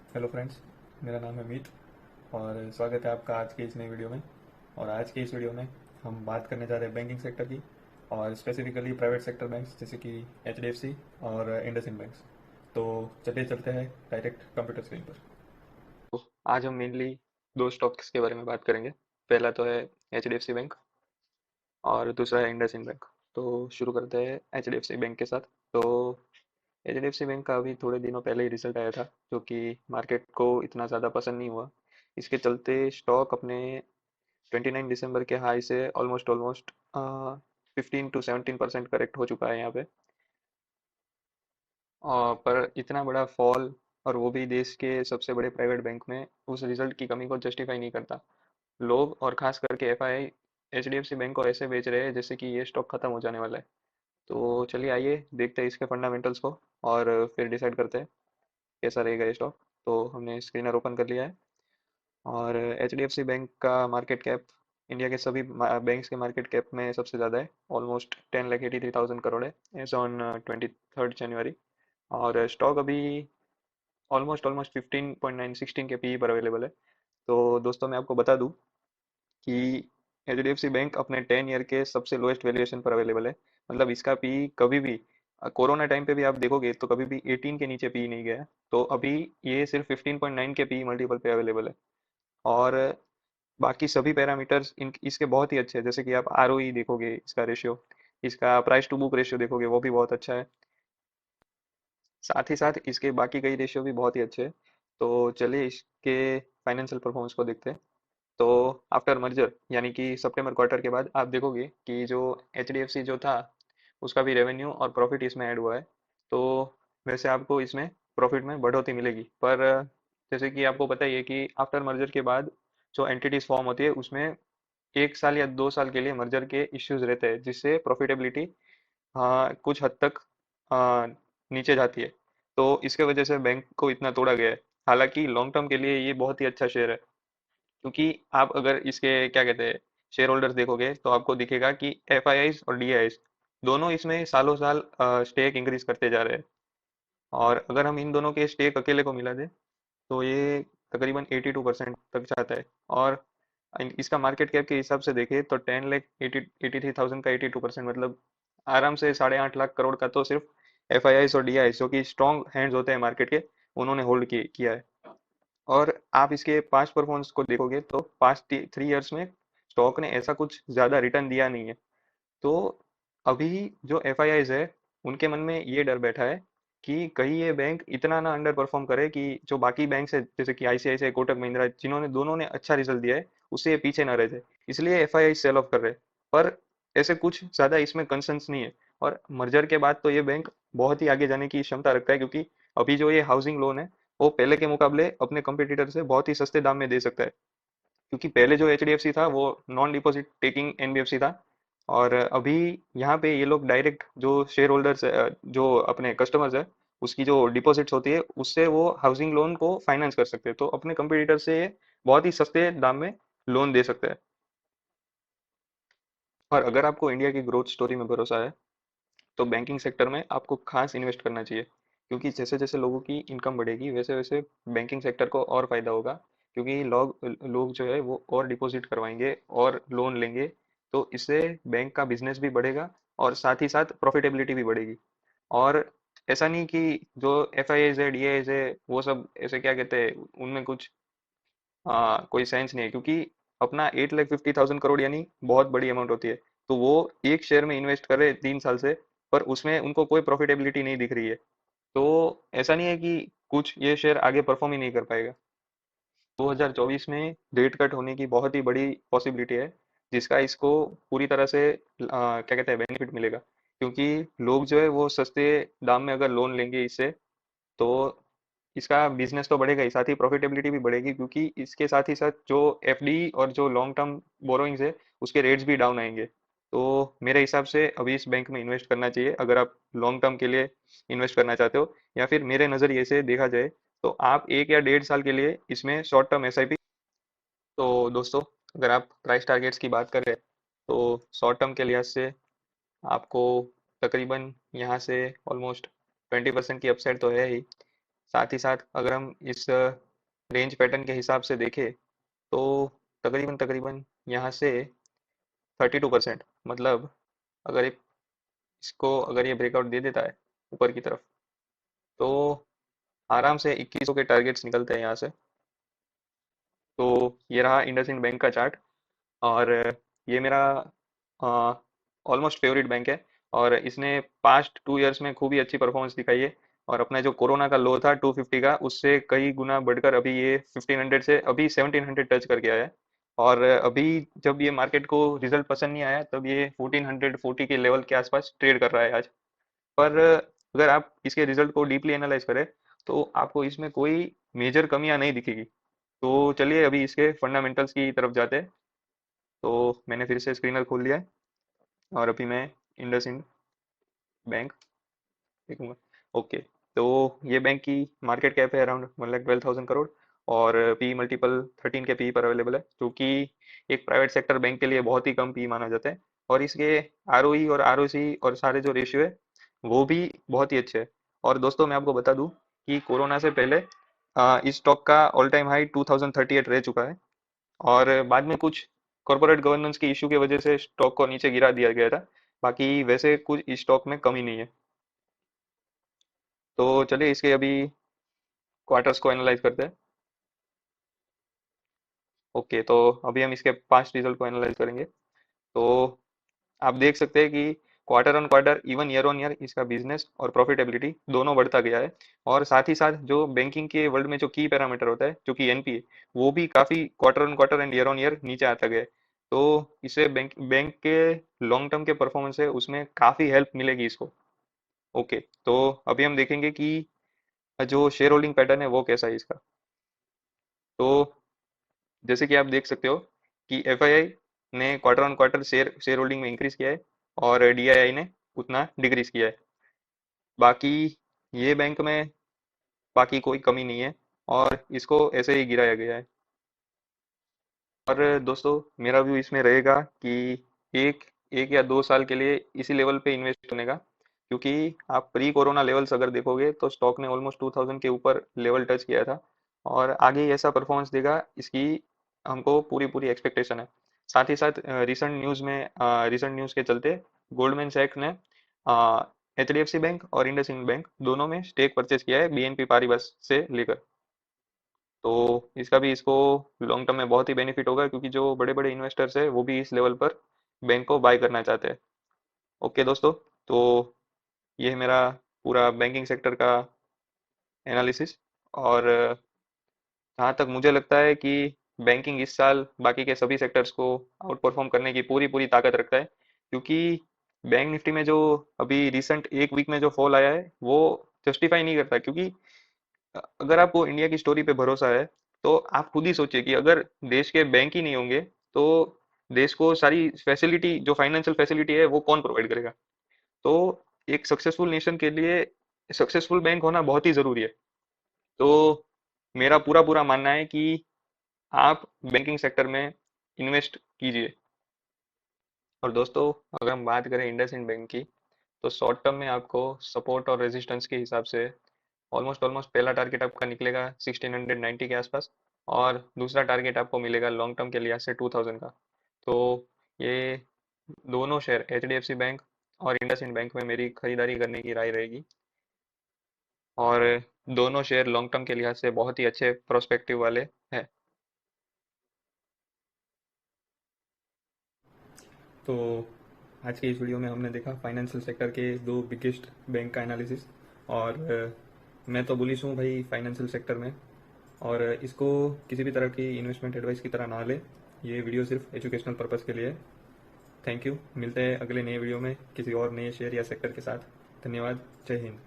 Hello friends, मेरा नाम है मीत और स्वागत है आपका आज के इस नई वीडियो में। और आज के इस वीडियो में हम बात करने जा रहे हैं बैंकिंग सेक्टर की और स्पेसिफिकली प्राइवेट सेक्टर बैंक्स जैसे कि एचडीएफसी और इंडसइंड बैंक्स। तो चलिए चलते हैं डायरेक्ट कंप्यूटर स्क्रीन पर। तो आज हम मेनली दो स्टॉक्स के बारे में बात करेंगे। पहला तो है एचडीएफसी बैंक और दूसरा है इंडसइंड बैंक। तो शुरू करते हैं एचडीएफसी बैंक के साथ। तो एचडीएफसी बैंक का अभी थोड़े दिनों पहले ही रिजल्ट आया था जो कि मार्केट को इतना ज़्यादा पसंद नहीं हुआ। इसके चलते स्टॉक अपने 29 दिसंबर के हाई से ऑलमोस्ट ऑलमोस्ट 15 to 17% करेक्ट हो चुका है यहाँ पे। पर इतना बड़ा फॉल और वो भी देश के सबसे बड़े प्राइवेट बैंक में उस रिजल्ट की कमी को जस्टिफाई नहीं करता। लोग और खास करके एफआई एचडीएफसी बैंक को ऐसे बेच रहे हैं जैसे कि ये स्टॉक खत्म हो जाने वाला है। तो चलिए आइए देखते हैं इसके फंडामेंटल्स को और फिर डिसाइड करते हैं कैसा रहेगा ये स्टॉक। तो हमने स्क्रीनर ओपन कर लिया है और H D F C bank का मार्केट कैप इंडिया के सभी बैंक्स के मार्केट कैप में सबसे ज़्यादा है। ऑलमोस्ट 10,83,000 करोड़ है एज ऑन 23 जनवरी। और स्टॉक अभी ऑलमोस्ट ऑलमोस्ट 15.9 16 के पी पर अवेलेबल है। तो दोस्तों मैं आपको बता दूं कि H D F C bank अपने 10 ईयर के सबसे लोएस्ट वैल्यूएशन पर अवेलेबल है। मतलब इसका पी कभी भी कोरोना टाइम पे भी आप देखोगे तो कभी भी 18 के नीचे पी नहीं गया है। तो अभी ये सिर्फ 15.9 के पी मल्टीपल पे अवेलेबल है। और बाकी सभी पैरामीटर्स इन इसके बहुत ही अच्छे हैं। जैसे कि आप आरओई देखोगे, इसका रेशियो, इसका प्राइस टू बुक रेशियो देखोगे वो भी बहुत अच्छा है। साथ ही साथ इसके बाकी कई रेशियो भी बहुत ही अच्छे हैं। तो चलिए इसके फाइनेंशियल परफॉर्मेंस को देखते हैं। तो आफ्टर मर्जर यानी कि सितंबर क्वार्टर के बाद आप देखोगे कि जो एच डी एफ सी जो था उसका भी रेवेन्यू और प्रॉफिट इसमें ऐड हुआ है। तो वैसे आपको इसमें प्रॉफिट में बढ़ोतरी मिलेगी। पर जैसे कि आपको पता ही है कि आफ्टर मर्जर के बाद जो एंटिटीज फॉर्म होती है उसमें 1 साल या 2 साल के लिए मर्जर के इश्यूज रहते हैं जिससे प्रॉफिटेबिलिटी हाँ कुछ हद तक नीचे जाती है। तो इसके वजह से बैंक को इतना तोड़ा गया है। हालांकि लॉन्ग टर्म के लिए ये बहुत ही अच्छा शेयर है क्योंकि आप अगर इसके क्या कहते हैं शेयर होल्डर्स देखोगे तो आपको दिखेगा कि एफ आई आईज और डी आई दोनों इसमें सालों साल स्टेक इंक्रीज करते जा रहे हैं। और अगर हम इन दोनों के स्टेक अकेले को मिला दें तो ये तकरीबन 82% तक जाता है। और इसका मार्केट कैप के हिसाब से देखें तो 10,83,000 का 82% मतलब आराम से 8.5 लाख करोड़ का तो सिर्फ एफ आई आई और डी आई जो कि स्ट्रॉन्ग हैंड्स होते हैं मार्केट के उन्होंने होल्ड किया है। और आप इसके पास्ट परफॉर्मेंस को देखोगे तो पास्ट 3 इयर्स में स्टॉक ने ऐसा कुछ ज्यादा रिटर्न दिया नहीं है। तो अभी जो एफ आई आईज है उनके मन में ये डर बैठा है कि कहीं ये बैंक इतना ना अंडर परफॉर्म करे कि जो बाकी बैंक है जैसे कि आईसीआईसीआई कोटक महिंद्रा जिन्होंने दोनों ने अच्छा रिजल्ट दिया है उससे ये पीछे ना रह जाए। इसलिए F I I sell off कर रहे हैं। पर ऐसे कुछ ज्यादा इसमें कंसर्न्स नहीं है। और मर्जर के बाद तो ये बैंक बहुत ही आगे जाने की क्षमता रखता है क्योंकि अभी जो ये हाउसिंग लोन है वो पहले के मुकाबले अपने कंपटीटर से बहुत ही सस्ते दाम में दे सकता है। क्योंकि पहले जो एचडीएफसी था वो नॉन डिपॉजिट टेकिंग एनबीएफसी था। और अभी यहाँ पे ये लोग डायरेक्ट जो शेयर होल्डर्स जो अपने कस्टमर्स है उसकी जो डिपॉजिट्स होती है उससे वो हाउसिंग लोन को फाइनेंस कर सकते हैं। तो अपने कंपटीटर से ये बहुत ही सस्ते दाम में लोन दे सकते हैं। और अगर आपको इंडिया की ग्रोथ स्टोरी में भरोसा है तो बैंकिंग सेक्टर में आपको खास इन्वेस्ट करना चाहिए। क्योंकि जैसे जैसे लोगों की इनकम बढ़ेगी वैसे वैसे बैंकिंग सेक्टर को और फायदा होगा। क्योंकि लोग लोग जो है वो और डिपॉजिट करवाएंगे और लोन लेंगे। तो इससे बैंक का बिजनेस भी बढ़ेगा और साथ ही साथ प्रॉफिटेबिलिटी भी बढ़ेगी। और ऐसा नहीं कि जो एफ आई एज है डी आई है वो सब ऐसे क्या कहते हैं उनमें कुछ कोई सेंस नहीं है। क्योंकि अपना 8,50,000 करोड़ यानी बहुत बड़ी अमाउंट होती है। तो वो एक शेयर में इन्वेस्ट कर रहे हैं 3 साल से पर उसमें उनको कोई प्रॉफिटेबिलिटी नहीं दिख रही है। तो ऐसा नहीं है कि कुछ ये शेयर आगे परफॉर्म ही नहीं कर पाएगा। 2024 में रेट कट होने की बहुत ही बड़ी पॉसिबिलिटी है जिसका इसको पूरी तरह से क्या कहते हैं बेनिफिट मिलेगा। क्योंकि लोग जो है वो सस्ते दाम में अगर लोन लेंगे इससे तो इसका बिजनेस तो बढ़ेगा ही साथ ही प्रॉफिटेबिलिटी भी बढ़ेगी। क्योंकि इसके साथ ही साथ जो एफडी और जो लॉन्ग टर्म बोरोइंग्स है उसके रेट्स भी डाउन आएंगे। तो मेरे हिसाब से अभी इस बैंक में इन्वेस्ट करना चाहिए अगर आप लॉन्ग टर्म के लिए इन्वेस्ट करना चाहते हो। या फिर मेरे नज़रिए से देखा जाए तो आप 1 या 1.5 साल के लिए इसमें शॉर्ट टर्म एसआईपी। तो दोस्तों अगर आप प्राइस टारगेट्स की बात करें तो शॉर्ट टर्म के लिहाज से आपको तकरीबन यहाँ से ऑलमोस्ट 20% की अपसाइड तो है ही। साथ ही साथ अगर हम इस रेंज पैटर्न के हिसाब से देखें तो तकरीबन तकरीबन यहाँ से 32%, मतलब अगर इसको अगर ये ब्रेकआउट दे देता है ऊपर की तरफ तो आराम से 2100 के टारगेट्स निकलते हैं यहाँ से। तो ये रहा इंडसइंड बैंक का चार्ट। और ये मेरा ऑलमोस्ट फेवरेट बैंक है, और इसने पास्ट 2 इयर्स में खूब ही अच्छी परफॉर्मेंस दिखाई है। और अपना जो कोरोना का लो था 250 का, उससे कई गुना बढ़कर अभी ये 1500 से अभी 1700 टच कर गया है। और अभी जब ये मार्केट को रिजल्ट पसंद नहीं आया तब ये 1440 के लेवल के आसपास ट्रेड कर रहा है आज। पर अगर आप इसके रिजल्ट को डीपली एनालाइज करें तो आपको इसमें कोई मेजर कमियां नहीं दिखेगी। तो चलिए अभी इसके फंडामेंटल्स की तरफ जाते हैं। तो मैंने फिर से स्क्रीनर खोल लिया है और अभी मैं इंडसइंड बैंक देखूंगा। ओके। तो ये बैंक की मार्केट कैप है अराउंड 1,12,000 करोड़, और पी मल्टीपल 13 के पी पर अवेलेबल है, जो कि एक प्राइवेट सेक्टर बैंक के लिए बहुत ही कम पी माना जाता है। और इसके आरओई और आरओसी और सारे जो रेशियो है वो भी बहुत ही अच्छे है। और दोस्तों मैं आपको बता दूं कि कोरोना से पहले इस स्टॉक का ऑल टाइम हाई 2038 रह चुका है। और बाद में कुछ कॉर्पोरेट गवर्नेंस की इशू की वजह से स्टॉक को नीचे गिरा दिया गया था। बाकी वैसे कुछ इस स्टॉक में कमी नहीं है। तो चलिए इसके अभी क्वार्टर्स को एनालाइज करते हैं। ओके, तो अभी हम इसके पांच रिजल्ट को एनालाइज करेंगे। तो आप देख सकते हैं कि quarter on quarter even year on year इसका बिजनेस और प्रॉफिटेबिलिटी दोनों बढ़ता गया है। और साथ ही साथ जो बैंकिंग के वर्ल्ड में जो की पैरामीटर होता है जो कि एनपीए, वो भी काफी quarter on quarter and year on year नीचे आता गया है। तो इससे बैंक बैंक के लॉन्ग टर्म के परफॉर्मेंस है उसमें काफी हेल्प मिलेगी इसको। ओके, तो अभी हम देखेंगे कि जो शेयर होल्डिंग पैटर्न है वो कैसा है इसका। तो जैसे कि आप देख सकते हो कि एफआईआई ने quarter on quarter share share holding में इंक्रीज किया है, और डीआईआई ने उतना डिक्रीज किया है। बाकी ये बैंक में बाकी कोई कमी नहीं है, और इसको ऐसे ही गिराया गया है। और दोस्तों मेरा व्यू इसमें रहेगा कि एक एक या 2 साल के लिए इसी लेवल पे इन्वेस्ट होने का, क्योंकि आप प्री कोरोना लेवल्स अगर देखोगे तो स्टॉक ने ऑलमोस्ट 2000 के ऊपर लेवल टच किया था। और आगे ऐसा परफॉर्मेंस देगा इसकी हमको पूरी पूरी एक्सपेक्टेशन है। साथ ही साथ रिसेंट न्यूज़ के चलते गोल्डमैन सैक्स ने एचडीएफसी बैंक और इंडसइंड बैंक दोनों में स्टेक परचेज किया है बीएनपी पारिबस से लेकर। तो इसका भी इसको लॉन्ग टर्म में बहुत ही बेनिफिट होगा, क्योंकि जो बड़े बड़े इन्वेस्टर्स है वो भी इस लेवल पर बैंक को बाय करना चाहते हैं। ओके दोस्तों, तो ये है मेरा पूरा बैंकिंग सेक्टर का एनालिसिस। और जहाँ तक मुझे लगता है कि बैंकिंग इस साल बाकी के सभी सेक्टर्स को आउट परफॉर्म करने की पूरी पूरी ताकत रखता है, क्योंकि बैंक निफ्टी में जो अभी रिसेंट एक वीक में जो फॉल आया है वो जस्टिफाई नहीं करता। क्योंकि अगर आपको इंडिया की स्टोरी पे भरोसा है तो आप खुद ही सोचिए कि अगर देश के बैंक ही नहीं होंगे तो देश को सारी फैसिलिटी जो फाइनेंशियल फैसिलिटी है वो कौन प्रोवाइड करेगा। तो एक सक्सेसफुल नेशन के लिए सक्सेसफुल बैंक होना बहुत ही जरूरी है। तो मेरा पूरा पूरा मानना है कि आप बैंकिंग सेक्टर में इन्वेस्ट कीजिए। और दोस्तों अगर हम बात करें इंडसइंड बैंक की, तो शॉर्ट टर्म में आपको सपोर्ट और रेजिस्टेंस के हिसाब से ऑलमोस्ट ऑलमोस्ट पहला टारगेट आपका निकलेगा 1690 के आसपास, और दूसरा टारगेट आपको मिलेगा लॉन्ग टर्म के लिहाज से 2000 का। तो ये दोनों शेयर एचडीएफसी बैंक और इंडसइंड बैंक में मेरी खरीदारी करने की राय रहेगी। और दोनों शेयर लॉन्ग टर्म के लिहाज से बहुत ही अच्छे प्रोस्पेक्टिव वाले हैं। तो आज के इस वीडियो में हमने देखा फाइनेंशियल सेक्टर के दो बिगेस्ट बैंक का एनालिसिस। और मैं तो बुलिश हूँ भाई फाइनेंशियल सेक्टर में। और इसको किसी भी तरह की इन्वेस्टमेंट एडवाइस की तरह ना ले, ये वीडियो सिर्फ एजुकेशनल पर्पज़ के लिए है। थैंक यू, मिलते हैं अगले नए वीडियो में किसी और नए शेयर या सेक्टर के साथ। धन्यवाद, जय हिंद।